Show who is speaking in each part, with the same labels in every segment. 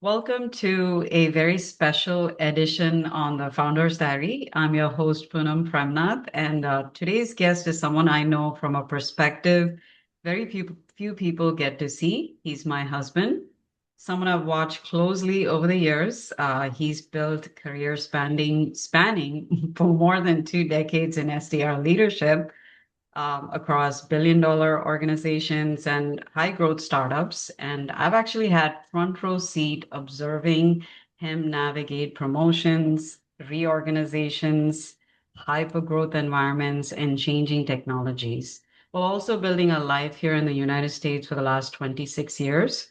Speaker 1: Welcome to a very special edition on the Founder's Diary. I'm your host, Poonam Premnath, and today's guest is someone I know from a perspective very few people get to see. He's my husband, someone I've watched closely over the years. He's built career spanning for more than 2 decades in SDR leadership across billion-dollar organizations and high growth startups. And I've actually had front row seat observing him navigate promotions, reorganizations, hyper growth environments, and changing technologies, while also building a life here in the United States for the last 26 years.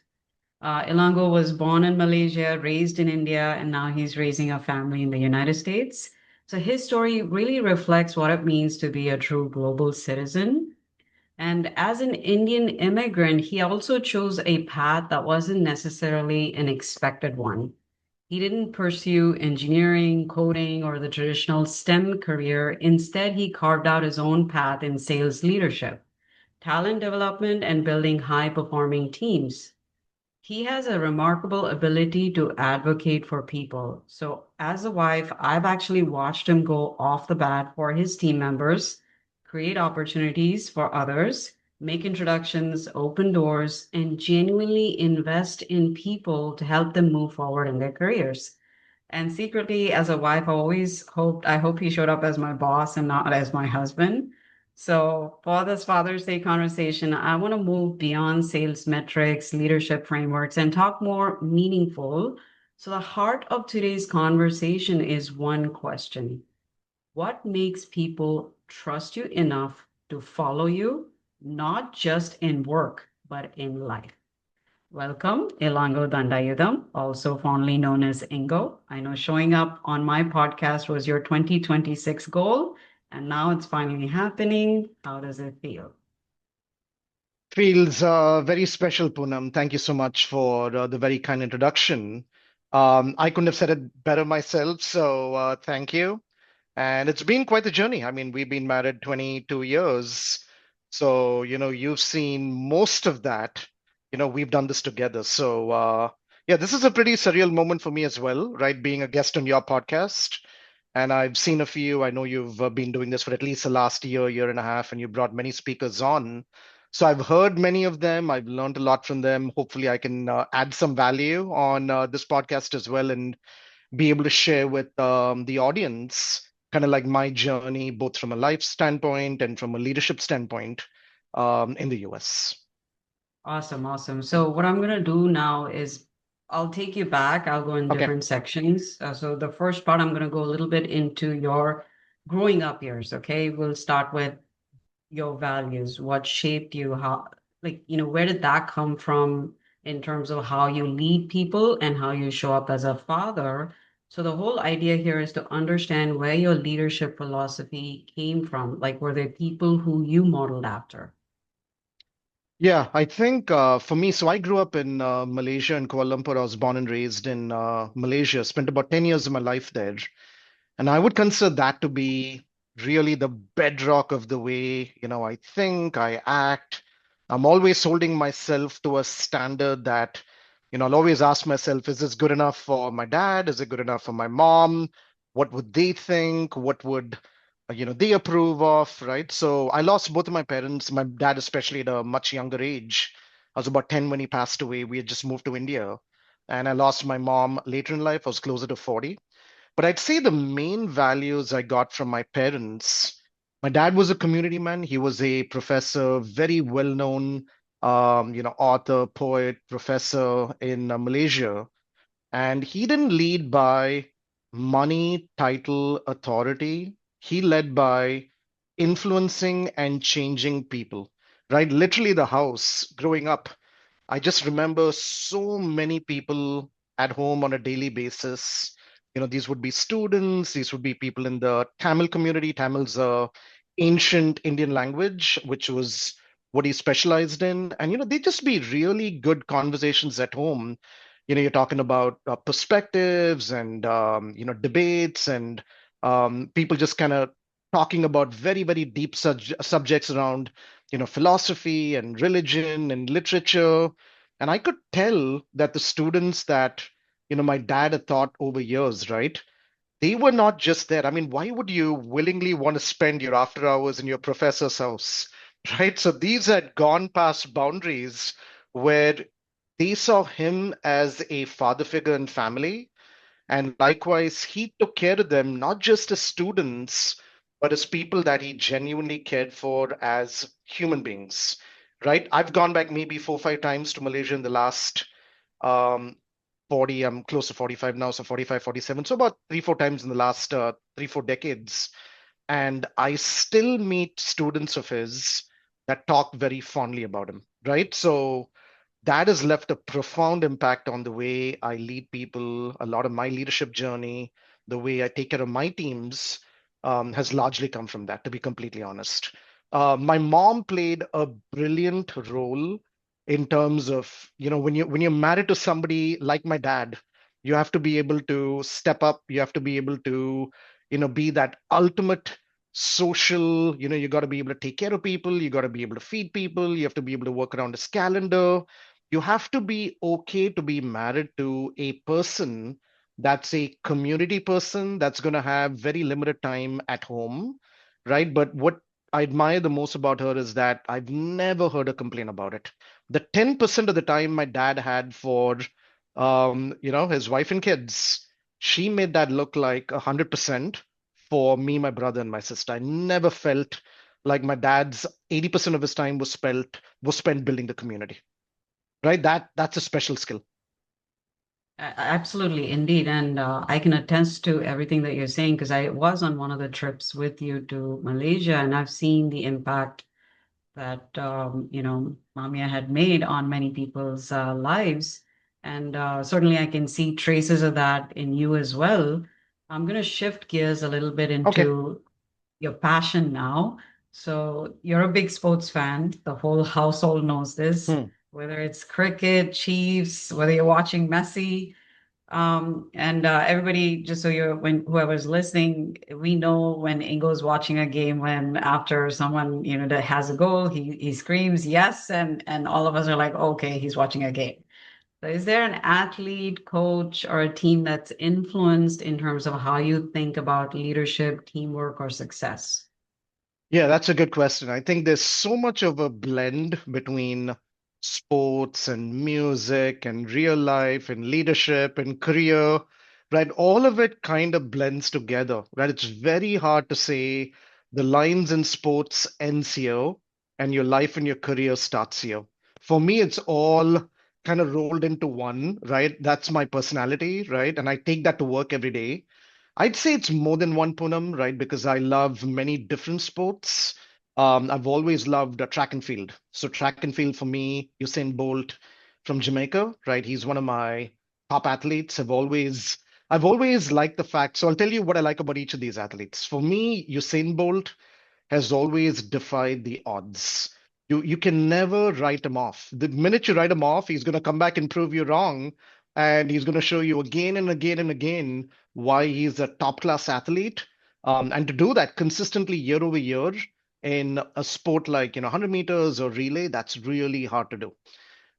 Speaker 1: Ilango was born in Malaysia, raised in India, and now he's raising a family in the United States. So his story really reflects what it means to be a true global citizen. And as an Indian immigrant, he also chose a path that wasn't necessarily an expected one. He didn't pursue engineering, coding, or the traditional STEM career. Instead, he carved out his own path in sales leadership, talent development, and building high performing teams. He has a remarkable ability to advocate for people. So, as a wife, I've actually watched him go off the bat for his team members, create opportunities for others, make introductions, open doors, and genuinely invest in people to help them move forward in their careers. And secretly, as a wife, I hope he showed up as my boss and not as my husband. So for this Father's Day conversation, I want to move beyond sales metrics, leadership frameworks, and talk more meaningful. So the heart of today's conversation is one question. What makes people trust you enough to follow you, not just in work, but in life? Welcome, Ingo Dhandayudham, also fondly known as Ingo. I know showing up on my podcast was your 2026 goal, and now it's finally happening. How does it feel?
Speaker 2: Feels very special, Poonam. Thank you so much for the very kind introduction. I couldn't have said it better myself, so thank you. And it's been quite the journey. I mean, we've been married 22 years. So, you've seen most of that. We've done this together. So, yeah, this is a pretty surreal moment for me as well, right? Being a guest on your podcast. And I've seen a few. I know you've been doing this for at least the last year, year and a half, and you brought many speakers on. So I've heard many of them. I've learned a lot from them. Hopefully, I can add some value on this podcast as well and be able to share with the audience kind of like my journey, both from a life standpoint and from a leadership standpoint in the US.
Speaker 1: Awesome, awesome. So what I'm gonna do now is I'll take you back. I'll go in
Speaker 2: Okay.
Speaker 1: different sections. So the first part, I'm gonna go a little bit into your growing up years. Okay, we'll start with your values, what shaped you, how, where did that come from in terms of how you lead people and how you show up as a father? So the whole idea here is to understand where your leadership philosophy came from. Like, were there people who you modeled after?
Speaker 2: Yeah, I think for me, so I grew up in Malaysia and Kuala Lumpur. I was born and raised in Malaysia, spent about 10 years of my life there. And I would consider that to be really the bedrock of the way, I think, I act. I'm always holding myself to a standard that, I'll always ask myself, is this good enough for my dad? Is it good enough for my mom? What would they think? What would, they approve of, right? So I lost both of my parents, my dad especially at a much younger age. I was about 10 when he passed away. We had just moved to India. And I lost my mom later in life. I was closer to 40. But I'd say the main values I got from my parents, my dad was a community man. He was a professor, very well-known, author, poet, professor in Malaysia. And he didn't lead by money, title, authority. He led by influencing and changing people, right? Literally the house growing up. I just remember so many people at home on a daily basis. These would be students, these would be people in the Tamil community. Tamil's a ancient Indian language, which was what he specialized in. And, they just be really good conversations at home. You're talking about perspectives and, debates and people just kind of talking about very, very deep subjects around, philosophy and religion and literature. And I could tell that the students that my dad had taught over years, right? They were not just there. I mean, why would you willingly want to spend your after hours in your professor's house, right? So these had gone past boundaries where they saw him as a father figure in family. And likewise, he took care of them, not just as students, but as people that he genuinely cared for as human beings, right? I've gone back maybe 4 or 5 times to Malaysia in the last um, 40, I'm close to 45 now, so 45, 47. So about 3, 4 times in the last 3, 4 decades. And I still meet students of his that talk very fondly about him, right? So that has left a profound impact on the way I lead people. A lot of my leadership journey, the way I take care of my teams, has largely come from that, to be completely honest. My mom played a brilliant role in terms of, when you're married to somebody like my dad, you have to be able to step up. You have to be able to, be that ultimate social, you got to be able to take care of people. You got to be able to feed people. You have to be able to work around his calendar. You have to be okay to be married to a person that's a community person that's going to have very limited time at home, right? But what I admire the most about her is that I've never heard her complain about it. The 10% of the time my dad had for, his wife and kids, she made that look like 100% for me, my brother, and my sister. I never felt like my dad's 80% of his time was spent building the community, right? That's a special skill.
Speaker 1: Absolutely, indeed. And I can attest to everything that you're saying because I was on one of the trips with you to Malaysia and I've seen the impact that, Mamiya had made on many people's lives. And certainly I can see traces of that in you as well. I'm going to shift gears a little bit
Speaker 2: Okay.
Speaker 1: into your passion now. So you're a big sports fan. The whole household knows this,
Speaker 2: Hmm.
Speaker 1: whether it's cricket, Chiefs, whether you're watching Messi. And everybody, just so you're when whoever's listening, we know when Ingo's watching a game when after someone, that has a goal, he screams yes, and all of us are like, okay, he's watching a game. So is there an athlete, coach, or a team that's influenced in terms of how you think about leadership, teamwork, or success?
Speaker 2: Yeah, that's a good question. I think there's so much of a blend between sports and music and real life and leadership and career, right? All of it kind of blends together, right? It's very hard to say the lines in sports ends here and your life and your career starts here. For me, it's all kind of rolled into one, right? That's my personality, right? And I take that to work every day. I'd say it's more than one, Poonam, right? Because I love many different sports. I've always loved track and field. So track and field for me, Usain Bolt from Jamaica, right? He's one of my top athletes. I've always liked the fact. So I'll tell you what I like about each of these athletes. For me, Usain Bolt has always defied the odds. You can never write him off. The minute you write him off, he's going to come back and prove you wrong, and he's going to show you again and again and again why he's a top class athlete. And to do that consistently year over year in a sport like 100 meters or relay, that's really hard to do.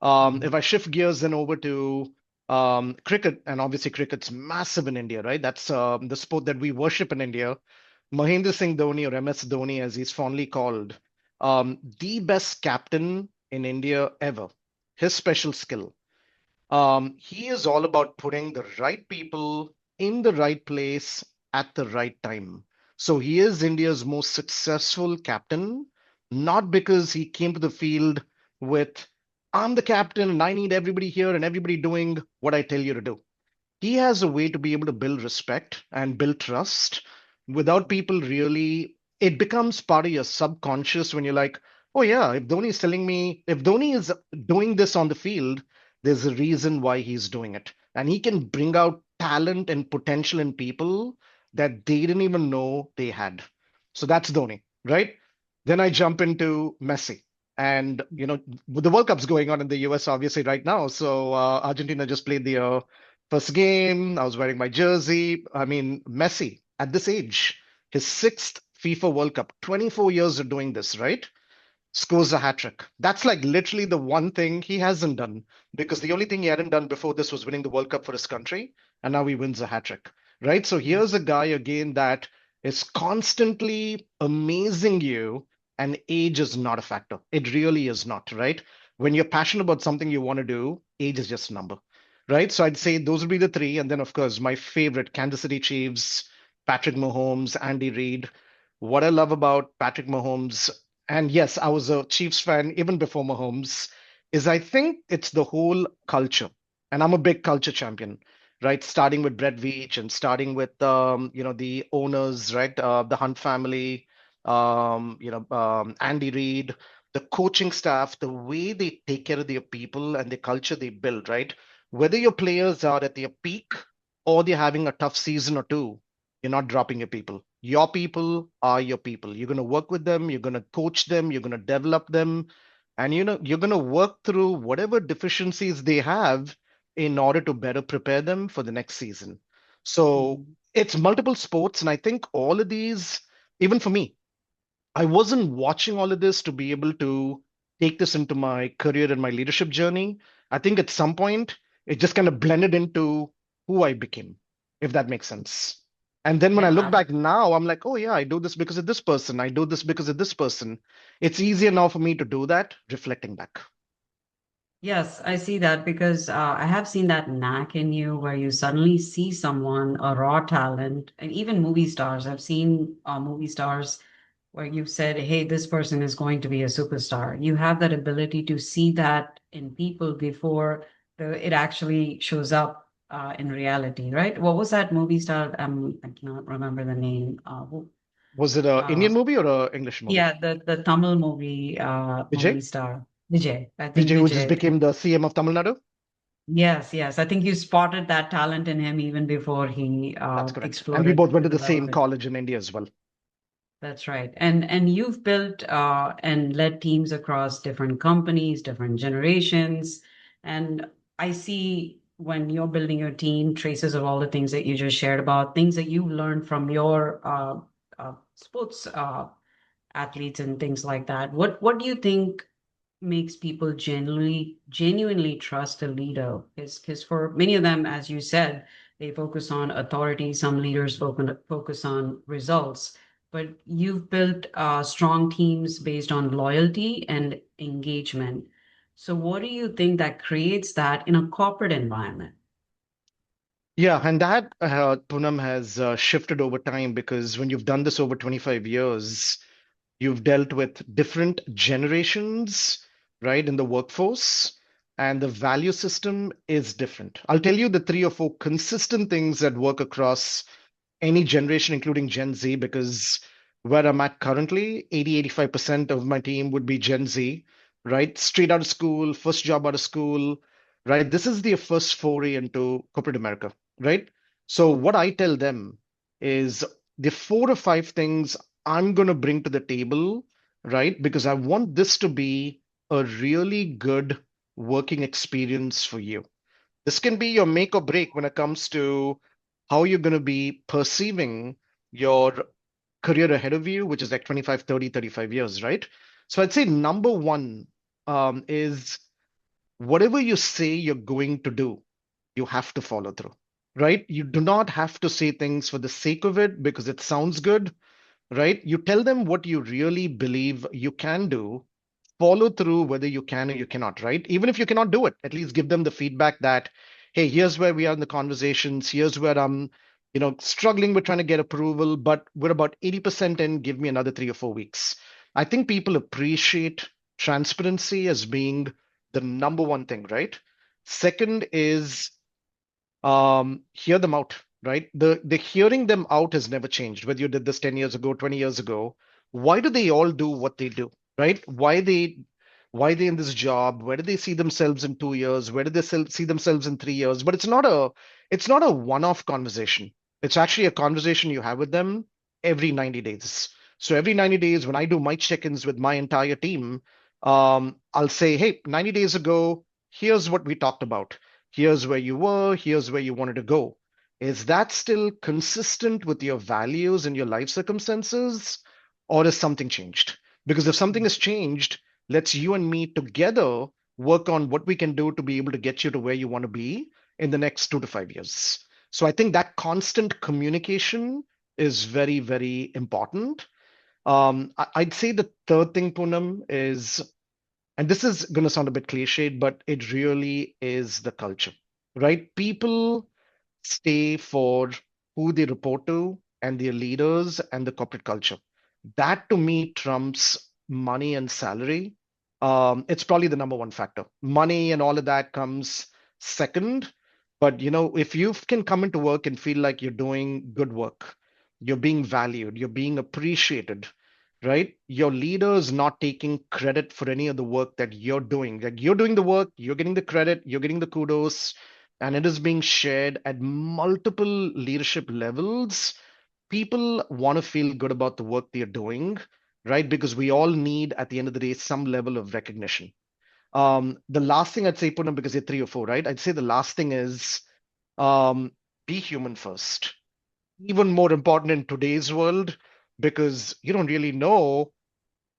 Speaker 1: Mhm.
Speaker 2: If I shift gears then over to cricket, and obviously cricket's massive in India, right? That's the sport that we worship in India. Mahendra Singh Dhoni, or MS Dhoni, as he's fondly called, the best captain in India ever. His special skill. He is all about putting the right people in the right place at the right time. So he is India's most successful captain, not because he came to the field with, I'm the captain and I need everybody here and everybody doing what I tell you to do. He has a way to be able to build respect and build trust without people really. It becomes part of your subconscious when you're like, oh, yeah, if Dhoni is doing this on the field, there's a reason why he's doing it. And he can bring out talent and potential in people that they didn't even know they had. So that's Dhoni, right? Then I jump into Messi. And, the World Cup's going on in the US, obviously, right now. So Argentina just played the first game, I was wearing my jersey. I mean, Messi at this age, his sixth FIFA World Cup, 24 years of doing this, right? scores a hat trick. That's like literally the one thing he hasn't done because the only thing he hadn't done before this was winning the World Cup for his country, and now he wins a hat trick, right? So here's a guy again that is constantly amazing you, and age is not a factor. It really is not, right? When you're passionate about something you want to do, age is just a number, right? So I'd say those would be the three, and then of course my favorite, Kansas City Chiefs, Patrick Mahomes, Andy Reid. What I love about Patrick Mahomes, and yes, I was a Chiefs fan even before Mahomes, is I think it's the whole culture. And I'm a big culture champion, right? Starting with Brett Veach and starting with the owners, right? The Hunt family, Andy Reid, the coaching staff, the way they take care of their people and the culture they build, right? Whether your players are at their peak or they're having a tough season or two, you're not dropping your people. Your people are your people. You're going to work with them, you're going to coach them, you're going to develop them, and you're going to work through whatever deficiencies they have in order to better prepare them for the next season. So
Speaker 1: Mhm.
Speaker 2: it's multiple sports, and I think all of these, even for me, I wasn't watching all of this to be able to take this into my career and my leadership journey. I think at some point it just kind of blended into who I became, if that makes sense. And then when I look
Speaker 1: Yeah.
Speaker 2: back now, I'm like, oh yeah, I do this because of this person. I do this because of this person. It's easier now for me to do that, reflecting back.
Speaker 1: Yes, I see that because I have seen that knack in you where you suddenly see someone, a raw talent, and even movie stars. I've seen movie stars where you've said, hey, this person is going to be a superstar. You have that ability to see that in people before it actually shows up in reality, right? What was that movie star? I cannot remember the name.
Speaker 2: Was it a
Speaker 1: Uh,
Speaker 2: Indian movie or a English movie?
Speaker 1: yeah, the Tamil movie
Speaker 2: Vijay?
Speaker 1: star, Vijay. I think
Speaker 2: Vijay, who just
Speaker 1: Vijay.
Speaker 2: became the CM of Tamil Nadu?
Speaker 1: Yes, yes. I think you spotted that talent in him even before he
Speaker 2: That's correct. And we
Speaker 1: exploded
Speaker 2: both went
Speaker 1: to
Speaker 2: to
Speaker 1: the
Speaker 2: the
Speaker 1: level
Speaker 2: same
Speaker 1: that.
Speaker 2: college in India as well.
Speaker 1: That's right. And you've built and led teams across different companies, different generations. And I see when you're building your team, traces of all the things that you just shared about, things that you've learned from your sports athletes and things like that. What do you think makes people genuinely trust a leader? Because for many of them, as you said, they focus on authority. Some leaders focus on results. But you've built strong teams based on loyalty and engagement. So what do you think that creates that in a corporate environment?
Speaker 2: Yeah, and that Poonam has shifted over time because when you've done this over 25 years, you've dealt with different generations, right, in the workforce, and the value system is different. I'll tell you the three or four consistent things that work across any generation, including Gen Z, because where I'm at currently, 85% of my team would be Gen Z, right? Straight out of school, first job out of school, right? This is their first foray into corporate America, right? So what I tell them is the four or five things I'm going to bring to the table, right? Because I want this to be a really good working experience for you. This can be your make or break when it comes to how you're going to be perceiving your career ahead of you, which is like 25, 30, 35 years, right? So I'd say number one is whatever you say you're going to do, you have to follow through, right? You do not have to say things for the sake of it because it sounds good, right? You tell them what you really believe you can do, follow through whether you can or you cannot, right? Even if you cannot do it, at least give them the feedback that, hey, here's where we are in the conversations, here's where I'm, struggling with trying to get approval, but we're about 80% in, give me another 3 or 4 weeks. I think people appreciate transparency as being the number one thing, right? Second is hear them out, right? The hearing them out has never changed, whether you did this 10 years ago, 20 years ago. Why do they all do what they do, right? Why they in this job? Where do they see themselves in 2 years? Where do they see themselves in 3 years? But it's not a one-off conversation. It's actually a conversation you have with them every 90 days. So every 90 days, when I do my check-ins with my entire team, I'll say, hey, 90 days ago, here's what we talked about. Here's where you were, here's where you wanted to go. Is that still consistent with your values and your life circumstances, or has something changed? Because if something has changed, let's you and me together work on what we can do to be able to get you to where you want to be in the next 2 to 5 years. So I think that constant communication is very, very important. I'd say the third thing, Poonam, is, and this is going to sound a bit cliched, but it really is the culture, right? People stay for who they report to and their leaders and the corporate culture. That to me trumps money and salary. It's probably the number one factor. Money and all of that comes second. But if you can come into work and feel like you're doing good work, you're being valued, you're being appreciated, right? Your leader is not taking credit for any of the work that you're doing. Like you're doing the work, you're getting the credit, you're getting the kudos, and it is being shared at multiple leadership levels. People want to feel good about the work they're doing, right? Because we all need, at the end of the day, some level of recognition. The last thing I'd say, Punam, because you're three or four, right? I'd say the last thing is um, be human first. Even more important in today's world, because you don't really know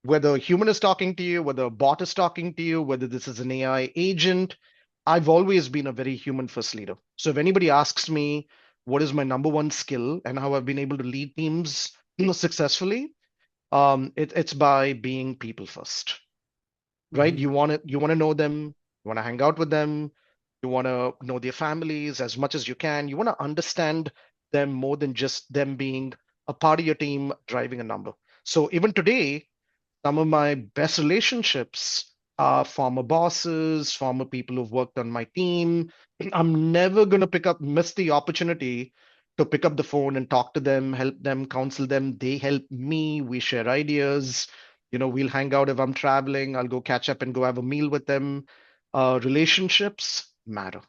Speaker 2: whether a human is talking to you, whether a bot is talking to you, whether this is an AI agent. I've always been a very human first leader. So if anybody asks me what is my number one skill and how I've been able to lead teams successfully, it's by being people first, right?
Speaker 1: Mhm.
Speaker 2: You want to know them, you want to hang out with them, you want to know their families as much as you can. You want to understand them more than just them being a part of your team driving a number. So even today, some of my best relationships are former bosses, former people who've worked on my team. I'm never going to miss the opportunity to pick up the phone and talk to them, help them, counsel them. They help me. We share ideas. We'll hang out if I'm traveling. I'll go catch up and go have a meal with them. Relationships matter.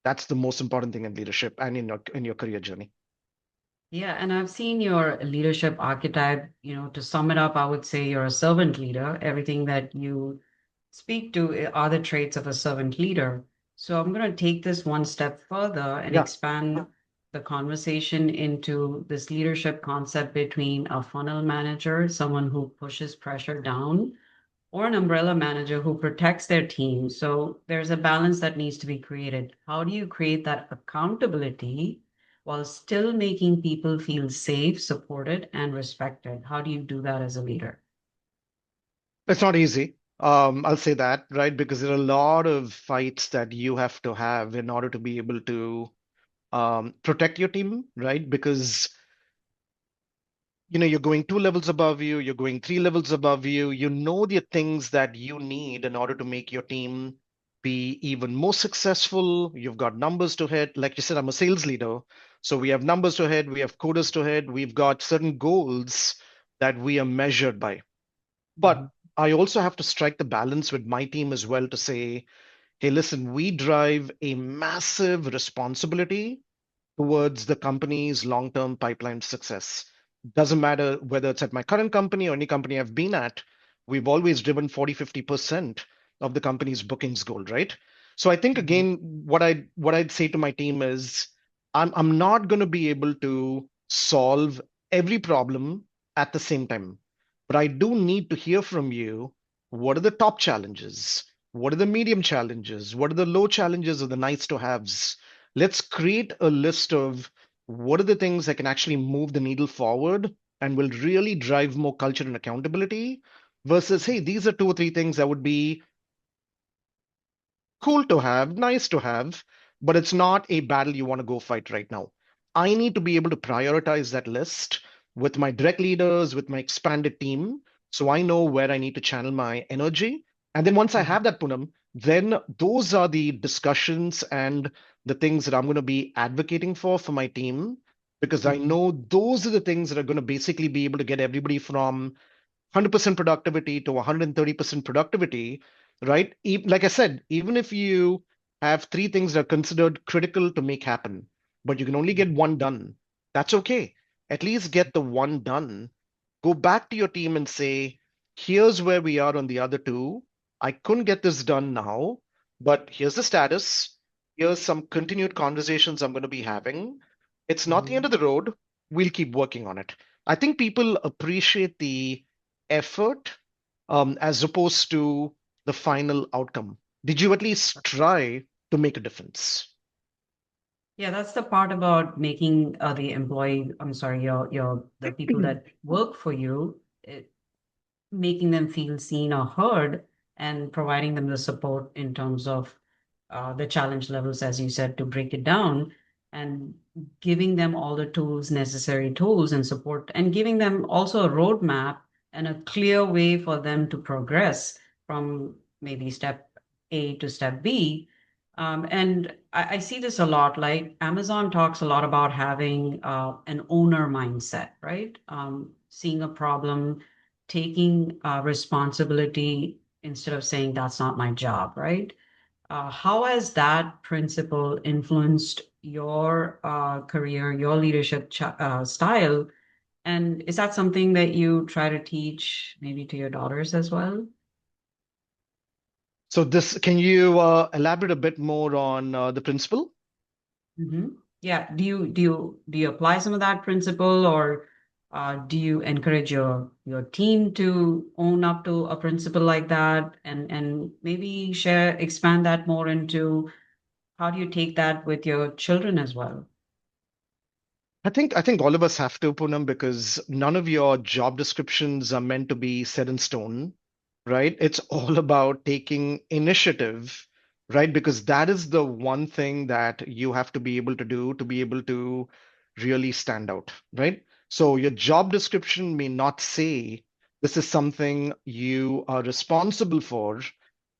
Speaker 2: That's the most important thing in leadership and in your career journey.
Speaker 1: Yeah, and I've seen your leadership archetype. To sum it up, I would say you're a servant leader. Everything that you speak to are the traits of a servant leader. So I'm going to take this one step further and
Speaker 2: Yeah.
Speaker 1: expand the conversation into this leadership concept between a funnel manager, someone who pushes pressure down, or an umbrella manager who protects their team. So there's a balance that needs to be created. How do you create that accountability while still making people feel safe, supported, and respected? How do you do that as a leader?
Speaker 2: It's not easy. I'll say that, right? Because there are a lot of fights that you have to have in order to be able to protect your team, right? Because you're going 2 levels above you, you're going 3 levels above you. You know the things that you need in order to make your team be even more successful. You've got numbers to hit. Like you said, I'm a sales leader, so we have numbers to hit, we have quotas to hit, we've got certain goals that we are measured by. But
Speaker 1: Mhm.
Speaker 2: I also have to strike the balance with my team as well to say, hey, listen, we drive a massive responsibility towards the company's long-term pipeline success. Doesn't matter whether it's at my current company or any company I've been at, we've always driven 40, 50% of the company's bookings goal, right? So I think
Speaker 1: Mhm.
Speaker 2: again, what I'd say to my team is I'm not going to be able to solve every problem at the same time. But I do need to hear from you, what are the top challenges? What are the medium challenges? What are the low challenges or the nice to haves? Let's create a list of what are the things that can actually move the needle forward and will really drive more culture and accountability versus, hey, these are two or three things that would be cool to have, nice to have, but it's not a battle you want to go fight right now. I need to be able to prioritize that list with my direct leaders, with my expanded team, so I know where I need to channel my energy. And then once I
Speaker 1: Mhm.
Speaker 2: have that, Punam, then those are the discussions and the things that I'm going to be advocating for my team, because I
Speaker 1: Mhm.
Speaker 2: know those are the things that are going to basically be able to get everybody from 100% productivity to 130% productivity, right? Like I said, even if you have three things that are considered critical to make happen, but you can only get one done, that's okay. At least get the one done. Go back to your team and say, here's where we are on the other two. I couldn't get this done now, but here's the status. Here's some continued conversations I'm going to be having. It's not the end
Speaker 1: Mhm.
Speaker 2: of the road. We'll keep working on it. I think people appreciate the effort as opposed to the final outcome? Did you at least try to make a difference?
Speaker 1: Yeah, that's the part about making the employee, I'm sorry, the people that work for you, making them feel seen or heard and providing them the support in terms of the challenge levels, as you said, to break it down and giving them all the tools, necessary tools and support, and giving them also a roadmap and a clear way for them to progress from maybe step A to step B. And I see this a lot. Like Amazon talks a lot about having an owner mindset, right? Seeing a problem, taking responsibility instead of saying that's not my job, right? How has that principle influenced your career, your leadership style? And is that something that you try to teach maybe to your daughters as well?
Speaker 2: So this, can you elaborate a bit more on the principle?
Speaker 1: Hmm. Yeah. Do you apply some of that principle, or do you encourage your team to own up to a principle like that, and maybe expand that more into how do you take that with your children as well?
Speaker 2: I think all of us have to, Poonam, because none of your job descriptions are meant to be set in stone, right? It's all about taking initiative, right? Because that is the one thing that you have to be able to do to be able to really stand out, right? So your job description may not say this is something you are responsible for,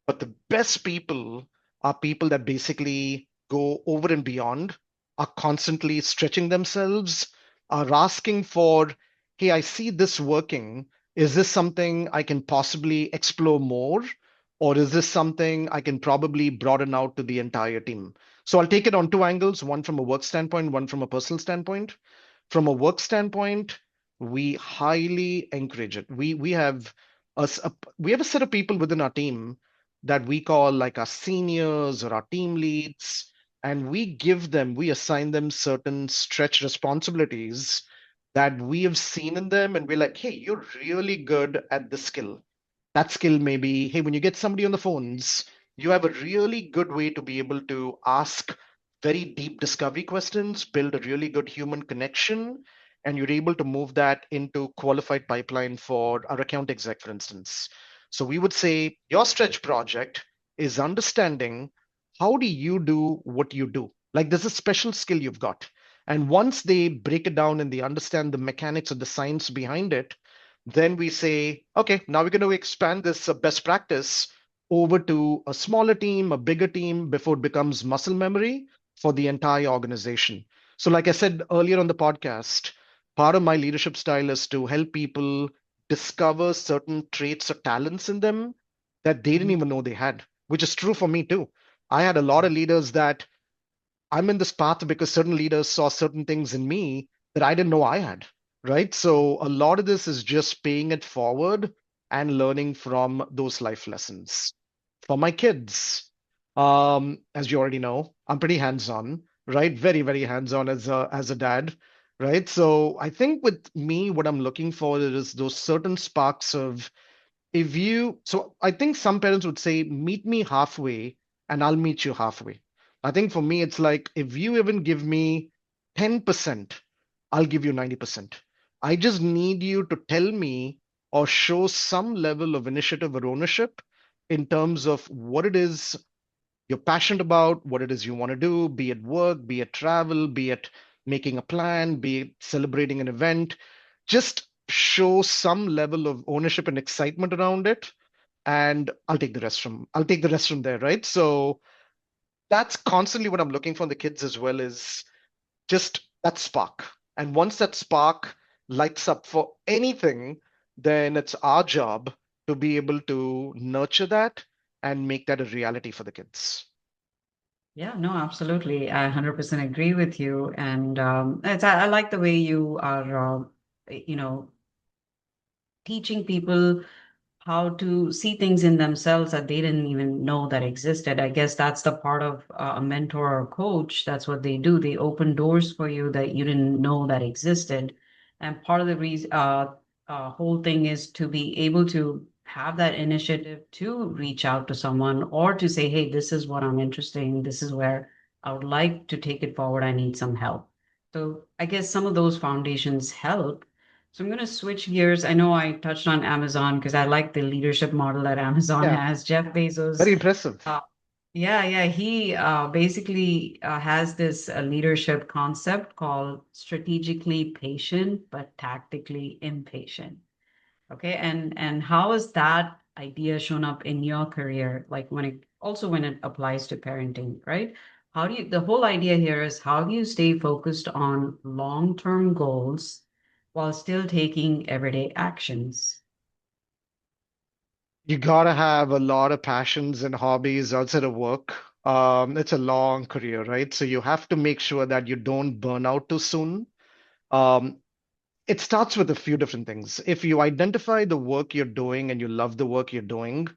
Speaker 2: but the best people are people that basically go over and beyond, are constantly stretching themselves, are asking for, hey, I see this working. Is this something I can possibly explore more? Or is this something I can probably broaden out to the entire team? So I'll take it on two angles, one from a work standpoint, one from a personal standpoint. From a work standpoint, we highly encourage it. We have we have a set of people within our team that we call like our seniors or our team leads, and we assign them certain stretch responsibilities that we have seen in them, and we're like, hey, you're really good at this skill. That skill may be, hey, when you get somebody on the phones, you have a really good way to be able to ask very deep discovery questions, build a really good human connection, and you're able to move that into qualified pipeline for our account exec, for instance. So we would say your stretch project is understanding how do you do what you do? Like there's a special skill you've got. And once they break it down and they understand the mechanics of the science behind it, then we say, okay, now we're going to expand this best practice over to a smaller team, a bigger team before it becomes muscle memory for the entire organization. So, like I said earlier on the podcast, part of my leadership style is to help people discover certain traits or talents in them that they didn't
Speaker 1: Mhm.
Speaker 2: even know they had, which is true for me too. I had a lot of leaders that I'm in this path because certain leaders saw certain things in me that I didn't know I had, right? So a lot of this is just paying it forward and learning from those life lessons. For my kids, as you already know, I'm pretty hands-on, right? Very, very hands-on as a dad, right? So I think with me, what I'm looking for is those certain sparks of if you so I think some parents would say meet me halfway and I'll meet you halfway. I think for me it's like if you even give me 10%, I'll give you 90%. I just need you to tell me or show some level of initiative or ownership in terms of what it is you're passionate about, what it is you want to do, be it work, be it travel, be it making a plan, be it celebrating an event. Just show some level of ownership and excitement around it, and I'll take the rest from there, right? So that's constantly what I'm looking for in the kids as well is just that spark. And once that spark lights up for anything, then it's our job to be able to nurture that and make that a reality for the kids.
Speaker 1: Yeah, no, absolutely. I 100% agree with you. And I like the way you are, you know, teaching people how to see things in themselves that they didn't even know that existed. I guess that's the part of a mentor or coach. That's what they do. They open doors for you that you didn't know that existed. And part of the reason, whole thing is to be able to have that initiative to reach out to someone or to say, hey, this is what I'm interested in. This is where I would like to take it forward. I need some help. So I guess some of those foundations help. So I'm going to switch gears. I know I touched on Amazon because I like the leadership model that Amazon
Speaker 2: Yeah,
Speaker 1: has. Jeff Bezos,
Speaker 2: very impressive.
Speaker 1: uh, yeah, he basically has this leadership concept called strategically patient but tactically impatient. Okay, and how has that idea shown up in your career? Like when it applies to parenting, right? The whole idea here is how do you stay focused on long-term goals while still taking everyday actions?
Speaker 2: You gotta have a lot of passions and hobbies outside of work. It's a long career, right? So you have to make sure that you don't burn out too soon. Um, it starts with a few different things. If you identify the work you're doing and you love the work you're doing,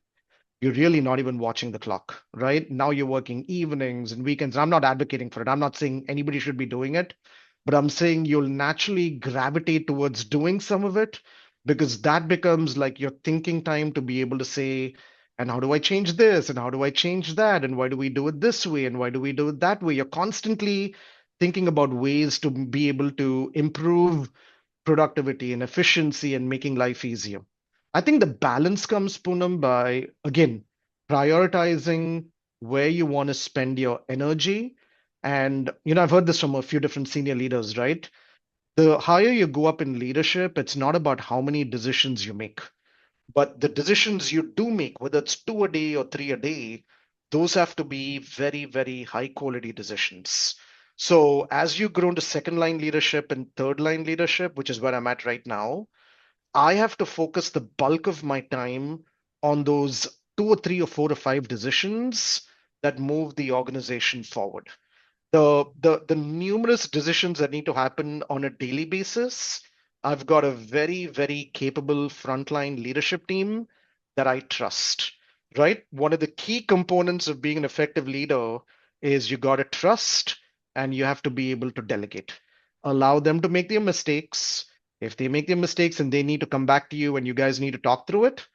Speaker 2: you're really not even watching the clock, right? Now you're working evenings and weekends. I'm not advocating for it. I'm not saying anybody should be doing it, but I'm saying you'll naturally gravitate towards doing some of it because that becomes like your thinking time to be able to say, and how do I change this? And how do I change that? And why do we do it this way? And why do we do it that way? You're constantly thinking about ways to be able to improve productivity and efficiency and making life easier. I think the balance comes, Poonam, by again prioritizing where you want to spend your energy. And, I've heard this from a few different senior leaders, right? The higher you go up in leadership, it's not about how many decisions you make. But the decisions you do make, whether it's two a day or three a day, those have to be very, very high quality decisions. So as you grow into second line leadership and third line leadership, which is where I'm at right now, I have to focus the bulk of my time on those two or three or four or five decisions that move the organization forward. The numerous decisions that need to happen on a daily basis, I've got a very, very capable frontline leadership team that I trust, right? One of the key components of being an effective leader is you got to trust and you have to be able to delegate. Allow them to make their mistakes. If they make their mistakes and they need to come back to you and you guys need to talk through it,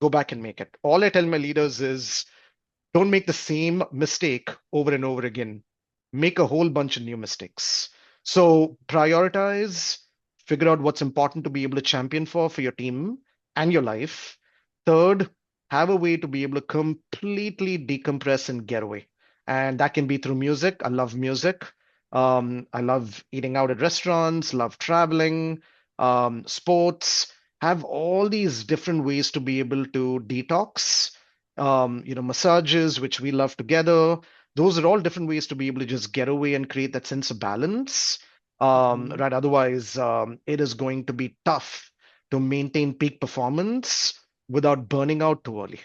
Speaker 2: go back and make it. All I tell my leaders is don't make the same mistake over and over again. Make a whole bunch of new mistakes. So prioritize, figure out what's important to be able to champion for your team and your life. Third, have a way to be able to completely decompress and get away. And that can be through music. I love music. I love eating out at restaurants, love traveling, sports, have all these different ways to be able to detox, massages, which we love together. Those are all different ways to be able to just get away and create that sense of balance.
Speaker 1: Mhm.
Speaker 2: Right. Otherwise, it is going to be tough to maintain peak performance without burning out too early.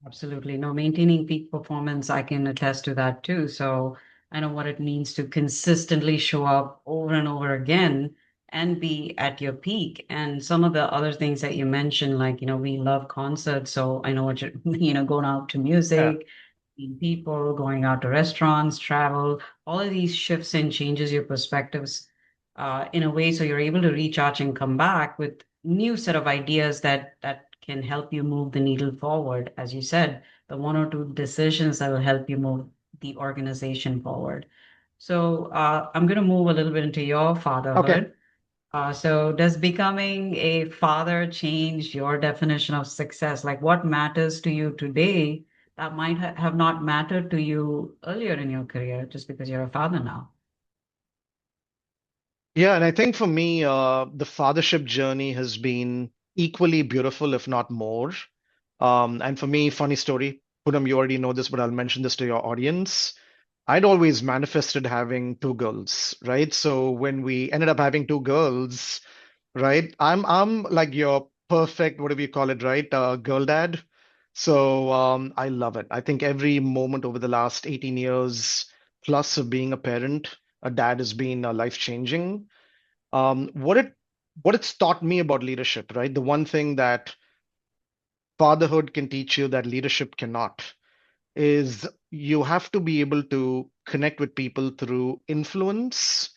Speaker 1: Absolutely. No, maintaining peak performance, I can attest to that too. So I know what it means to consistently show up over and over again and be at your peak. And some of the other things that you mentioned, like, we love concerts. So I know what you're, going out to
Speaker 2: Yeah.
Speaker 1: music, meeting people, going out to restaurants, travel, all of these shifts and changes your perspectives in a way so you're able to recharge and come back with new set of ideas that can help you move the needle forward. As you said, the one or two decisions that will help you move the organization forward. So I'm going to move a little bit into your
Speaker 2: Okay.
Speaker 1: fatherhood. So does becoming a father change your definition of success? Like what matters to you today that might have not mattered to you earlier in your career just because you're a father now?
Speaker 2: Yeah, and I think for me, the fathership journey has been equally beautiful, if not more. And for me, funny story, Poonam, you already know this, but I'll mention this to your audience. I'd always manifested having two girls, right? So when we ended up having two girls, right, I'm like your perfect, whatever you call it, right, girl dad. So I love it. I think every moment over the last 18 years plus of being a parent, a dad has been life-changing. Um, what it what it's taught me about leadership, right? The one thing that fatherhood can teach you that leadership cannot is you have to be able to connect with people through influence,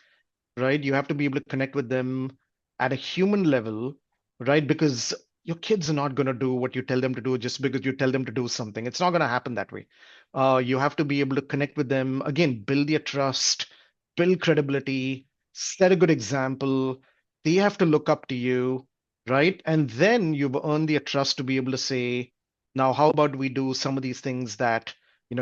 Speaker 2: right? You have to be able to connect with them at a human level, right? Because your kids are not going to do what you tell them to do just because you tell them to do something. It's not going to happen that way. You have to be able to connect with them. Again, build your trust, build credibility, set a good example. They have to look up to you, right? And then you've earned their trust to be able to say, now, how about we do some of these things that,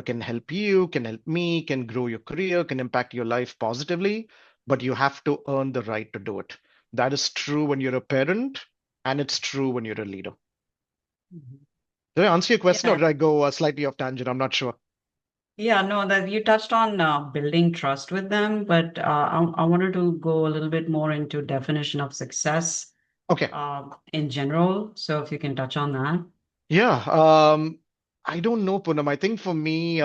Speaker 2: can help you, can help me, can grow your career, can impact your life positively, but you have to earn the right to do it. That is true when you're a parent, and it's true when you're a leader.
Speaker 1: Mhm.
Speaker 2: Did I answer your question or
Speaker 1: Yeah.
Speaker 2: did I go slightly off tangent? I'm not sure.
Speaker 1: Yeah, no, that you touched on building trust with them, but I wanted to go a little bit more into definition of success
Speaker 2: Okay.
Speaker 1: in general. So if you can touch on that.
Speaker 2: Yeah. I don't know, Poonam. I think for me,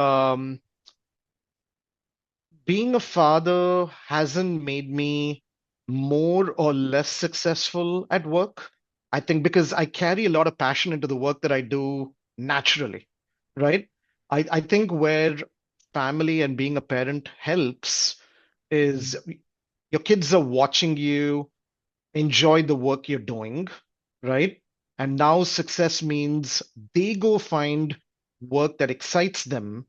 Speaker 2: being a father hasn't made me more or less successful at work. I think because I carry a lot of passion into the work that I do naturally, right? I think where family and being a parent helps is
Speaker 1: Mhm.
Speaker 2: your kids are watching you enjoy the work you're doing, right? And now success means they go find work that excites them,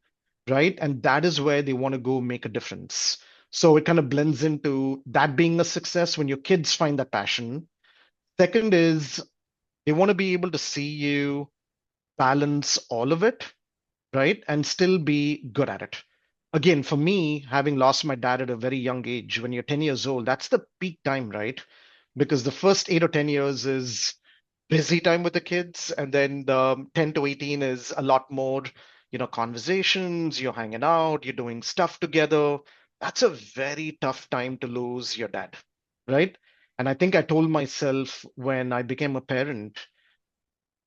Speaker 2: right? And that is where they want to go make a difference. So it kind of blends into that being a success when your kids find that passion. Second is they want to be able to see you balance all of it, right? And still be good at it. Again, for me, having lost my dad at a very young age, when you're 10 years old, that's the peak time, right? Because the first 8 or 10 years is busy time with the kids, and then the 10 to 18 is a lot more, conversations, you're hanging out, you're doing stuff together. That's a very tough time to lose your dad, right? And I think I told myself when I became a parent,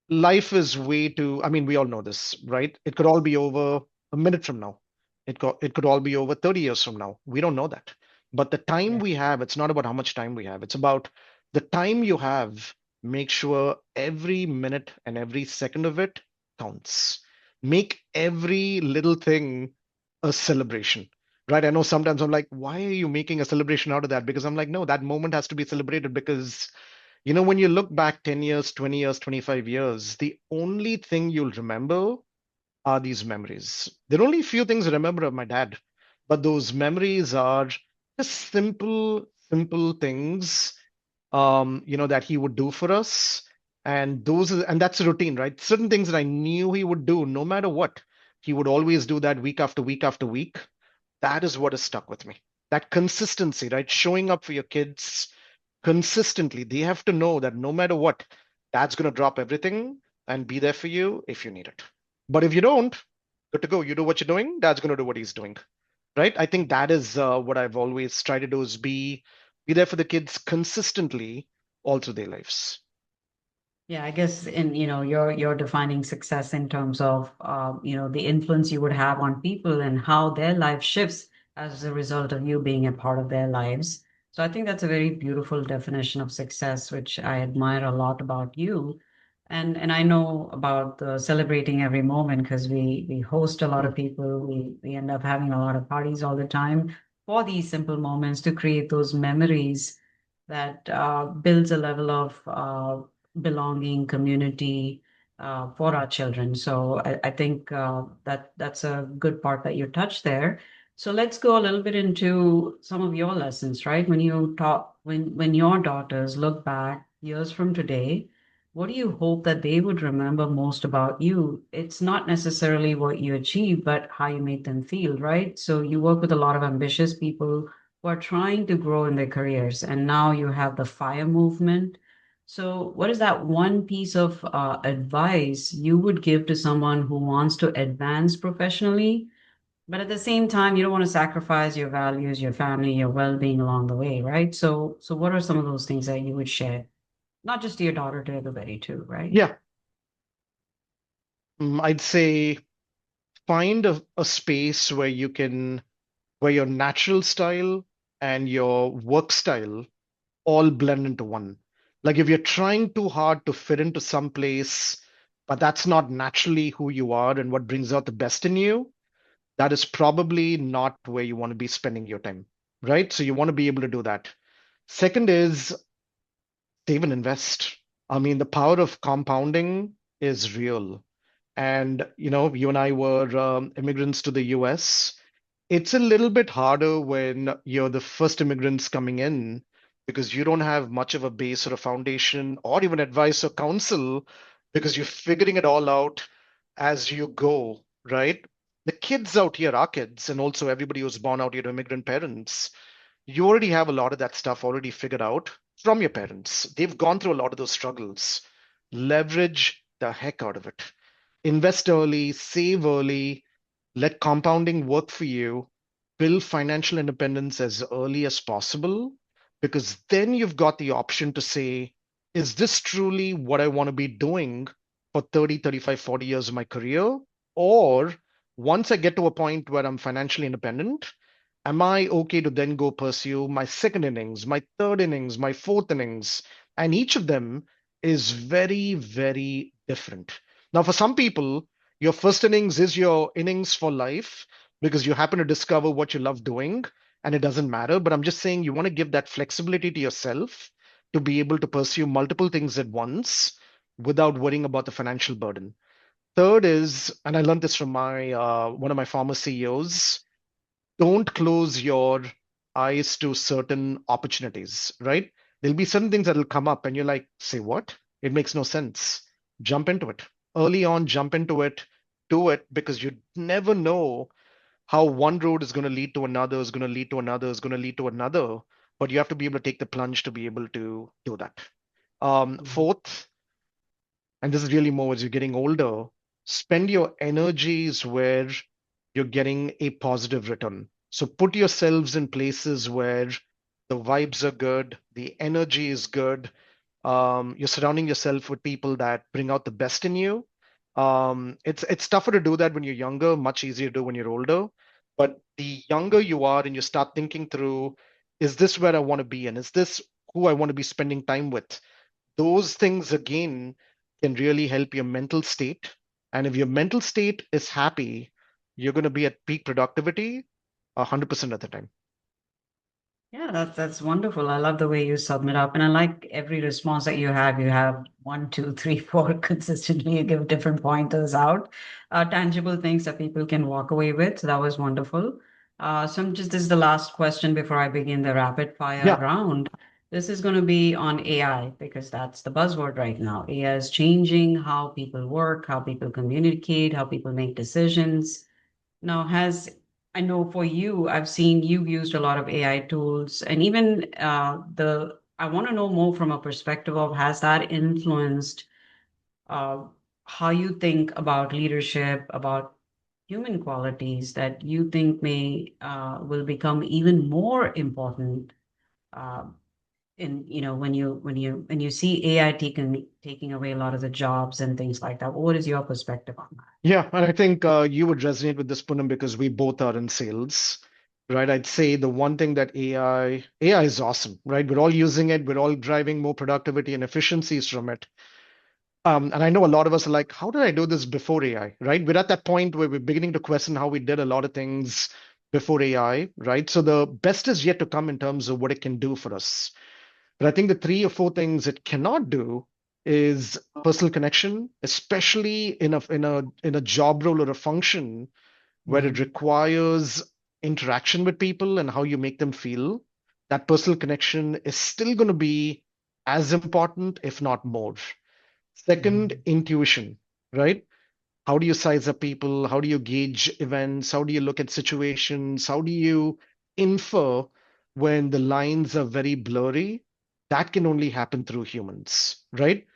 Speaker 2: life is way too, I mean, we all know this, right? It could all be over a minute from now. It could all be over 30 years from now. We don't know that. But the time
Speaker 1: Yeah.
Speaker 2: we have, it's not about how much time we have. It's about the time you have. Make sure every minute and every second of it counts. Make every little thing a celebration, right? I know sometimes I'm like, why are you making a celebration out of that? Because I'm like, no, that moment has to be celebrated because when you look back 10 years, 20 years, 25 years, the only thing you'll remember are these memories. There are only a few things I remember of my dad, but those memories are just simple, simple things, that he would do for us. And that's a routine, right? Certain things that I knew he would do no matter what. He would always do that week after week after week. That is what has stuck with me. That consistency, right? Showing up for your kids consistently. They have to know that no matter what, dad's going to drop everything and be there for you if you need it. But if you don't, good to go. You do what you're doing, dad's going to do what he's doing. Right? I think that is what I've always tried to do is be there for the kids consistently all through their lives.
Speaker 1: Yeah, I guess in, you're defining success in terms of, the influence you would have on people and how their life shifts as a result of you being a part of their lives. So I think that's a very beautiful definition of success, which I admire a lot about you. And I know about the celebrating every moment because we host a lot
Speaker 2: Mm.
Speaker 1: of people. We end up having a lot of parties all the time for these simple moments to create those memories that builds a level of belonging, community for our children. So I think that's a good part that you touched there. So let's go a little bit into some of your lessons, right? When you talk, when your daughters look back years from today, what do you hope that they would remember most about you? It's not necessarily what you achieved, but how you made them feel, right? So you work with a lot of ambitious people who are trying to grow in their careers, and now you have the FIRE movement. So, what is that one piece of advice you would give to someone who wants to advance professionally, but at the same time, you don't want to sacrifice your values, your family, your well-being along the way, right? So what are some of those things that you would share? Not just to your daughter, to everybody too, right?
Speaker 2: Yeah, I'd say find a space where your natural style and your work style all blend into one. Like if you're trying too hard to fit into some place, but that's not naturally who you are and what brings out the best in you, that is probably not where you want to be spending your time, right? So you want to be able to do that. Second is save and invest. I mean, the power of compounding is real. And, you and I were immigrants to the US. It's a little bit harder when you're the first immigrants coming in because you don't have much of a base or a foundation or even advice or counsel because you're figuring it all out as you go, right? The kids out here, our kids, and also everybody who's born out here to immigrant parents, you already have a lot of that stuff already figured out from your parents. They've gone through a lot of those struggles. Leverage the heck out of it. Invest early, save early, let compounding work for you, build financial independence as early as possible, because then you've got the option to say, is this truly what I want to be doing for 30, 35, 40 years of my career? Or once I get to a point where I'm financially independent, am I okay to then go pursue my second innings, my third innings, my fourth innings? And each of them is very, very different. Now, for some people, your first innings is your innings for life because you happen to discover what you love doing and it doesn't matter. But I'm just saying you want to give that flexibility to yourself to be able to pursue multiple things at once without worrying about the financial burden. Third is, and I learned this from my one of my former CEOs, don't close your eyes to certain opportunities, right? There'll be certain things that'll come up and you're like, say what? It makes no sense. Jump into it. Early on, jump into it, do it because you never know how one road is going to lead to another, is going to lead to another, is going to lead to another. But you have to be able to take the plunge to be able to do that. Fourth, and this is really more as you're getting older, spend your energies where you're getting a positive return. So put yourselves in places where the vibes are good, the energy is good. You're surrounding yourself with people that bring out the best in you. It's tougher to do that when you're younger, much easier to do when you're older. But the younger you are and you start thinking through, is this where I want to be? And is this who I want to be spending time with? Those things again can really help your mental state. And if your mental state is happy, you're going to be at peak productivity 100% of the time.
Speaker 1: Yeah, that's wonderful. I love the way you sum it up, and I like every response that you have. You have one, two, three, four consistently. You give different pointers out, tangible things that people can walk away with. So that was wonderful. This is the last question before I begin the rapid fire
Speaker 2: Yeah.
Speaker 1: round. This is going to be on AI because that's the buzzword right now. AI is changing how people work, how people communicate, how people make decisions. Now, I know for you, I've seen you've used a lot of AI tools, and even I want to know more from a perspective of has that influenced uh, how you think about leadership, about human qualities that you think may will become even more important uh, in when you see AI taking away a lot of the jobs and things like that. What is your perspective on that?
Speaker 2: Yeah. And I think you would resonate with this, Poonam, because we both are in sales, right? I'd say the one thing that AI is awesome, right? We're all using it. We're all driving more productivity and efficiencies from it. And I know a lot of us are like, how did I do this before AI, right? We're at that point where we're beginning to question how we did a lot of things before AI, right? So the best is yet to come in terms of what it can do for us. But I think the three or four things it cannot do is personal connection, especially in a job role or a function where it
Speaker 1: Mhm.
Speaker 2: requires interaction with people and how you make them feel. That personal connection is still going to be as important, if not more. Second,
Speaker 1: Mhm.
Speaker 2: intuition, right? How do you size up people? How do you gauge events? How do you look at situations? How do you infer when the lines are very blurry? That can only happen through humans, right?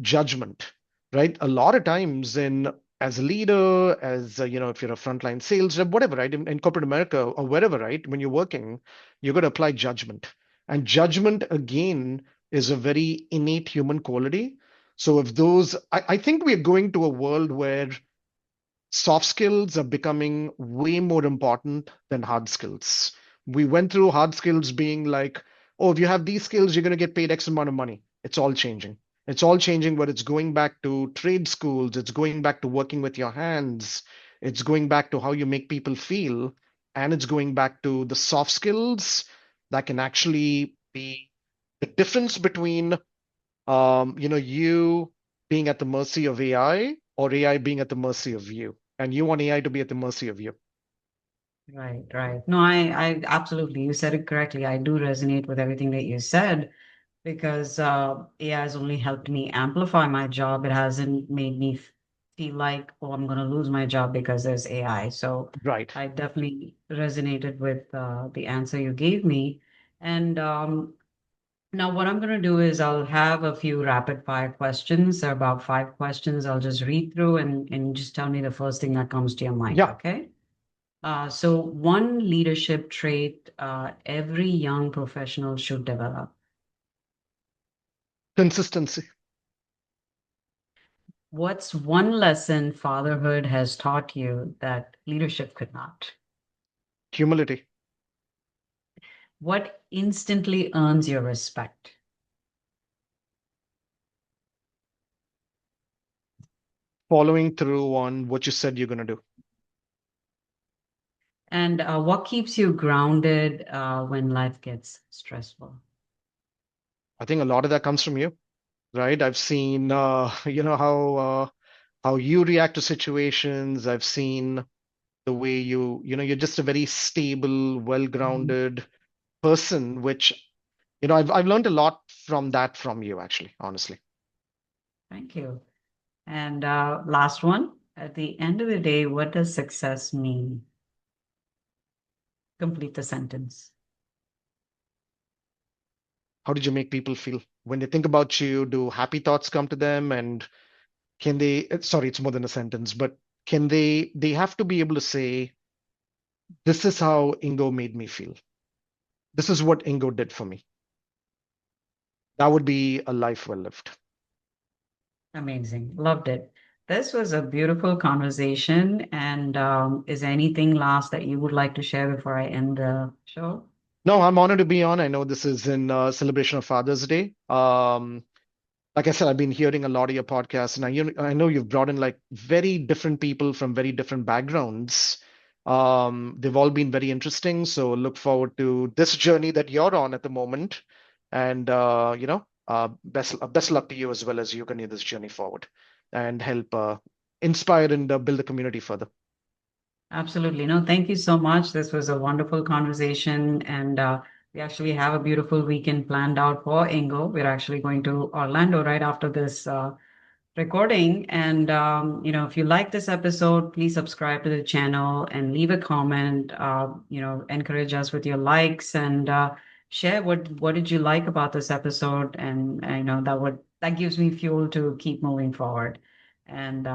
Speaker 2: Judgment, right? A lot of times in as a leader, as if you're a frontline sales rep, whatever, right? In corporate America or wherever, right? When you're working, you're going to apply judgment. And judgment, again, is a very innate human quality. So if I think we're going to a world where soft skills are becoming way more important than hard skills. We went through hard skills being like, oh, if you have these skills, you're going to get paid X amount of money. It's all changing. It's all changing, but it's going back to trade schools. It's going back to working with your hands. It's going back to how you make people feel. And it's going back to the soft skills that can actually be the difference between You being at the mercy of AI or AI being at the mercy of you, and you want AI to be at the mercy of you.
Speaker 1: Right, right. No, I absolutely, you said it correctly. I do resonate with everything that you said because AI has only helped me amplify my job. It hasn't made me feel like, oh, I'm going to lose my job because there's AI. So
Speaker 2: Right.
Speaker 1: I definitely resonated with the answer you gave me. And now what I'm going to do is I'll have a few rapid fire questions. There are about 5 questions. I'll just read through and just tell me the first thing that comes to your mind,
Speaker 2: Yeah.
Speaker 1: okay? So one leadership trait every young professional should develop.
Speaker 2: Consistency,
Speaker 1: What's one lesson fatherhood has taught you that leadership could not?
Speaker 2: humility,
Speaker 1: What instantly earns your respect?
Speaker 2: following through on what you said you're going to do.
Speaker 1: And what keeps you grounded when life gets stressful?
Speaker 2: I think a lot of that comes from you, right? I've seen, how you react to situations. I've seen the way you're just a very stable,
Speaker 1: Mhm.
Speaker 2: well-grounded person, which, I've learned a lot from that from you, actually, honestly.
Speaker 1: Thank you. And last one. At the end of the day, what does success mean? Complete the sentence.
Speaker 2: How did you make people feel when they think about you? Do happy thoughts come to them? And can they, sorry, it's more than a sentence, but can they have to be able to say, this is how Ingo made me feel. This is what Ingo did for me. That would be a life well lived.
Speaker 1: Amazing. Loved it. This was a beautiful conversation. And is there anything last that you would like to share before I end the show?
Speaker 2: No, I'm honored to be on. I know this is in celebration of Father's Day. Like I said, I've been hearing a lot of your podcasts, and I know you've brought in like very different people from very different backgrounds. They've all been very interesting. So look forward to this journey that you're on at the moment, and best luck to you as well as you continue this journey forward and help inspire and build the community further.
Speaker 1: Absolutely. No, thank you so much. This was a wonderful conversation. And we actually have a beautiful weekend planned out for Ingo. We're actually going to Orlando right after this recording. And, if you like this episode, please subscribe to the channel and leave a comment. Encourage us with your likes and share what did you like about this episode. And, that gives me fuel to keep moving forward. And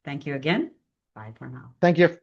Speaker 1: thank you again. Bye for now.
Speaker 2: Thank you.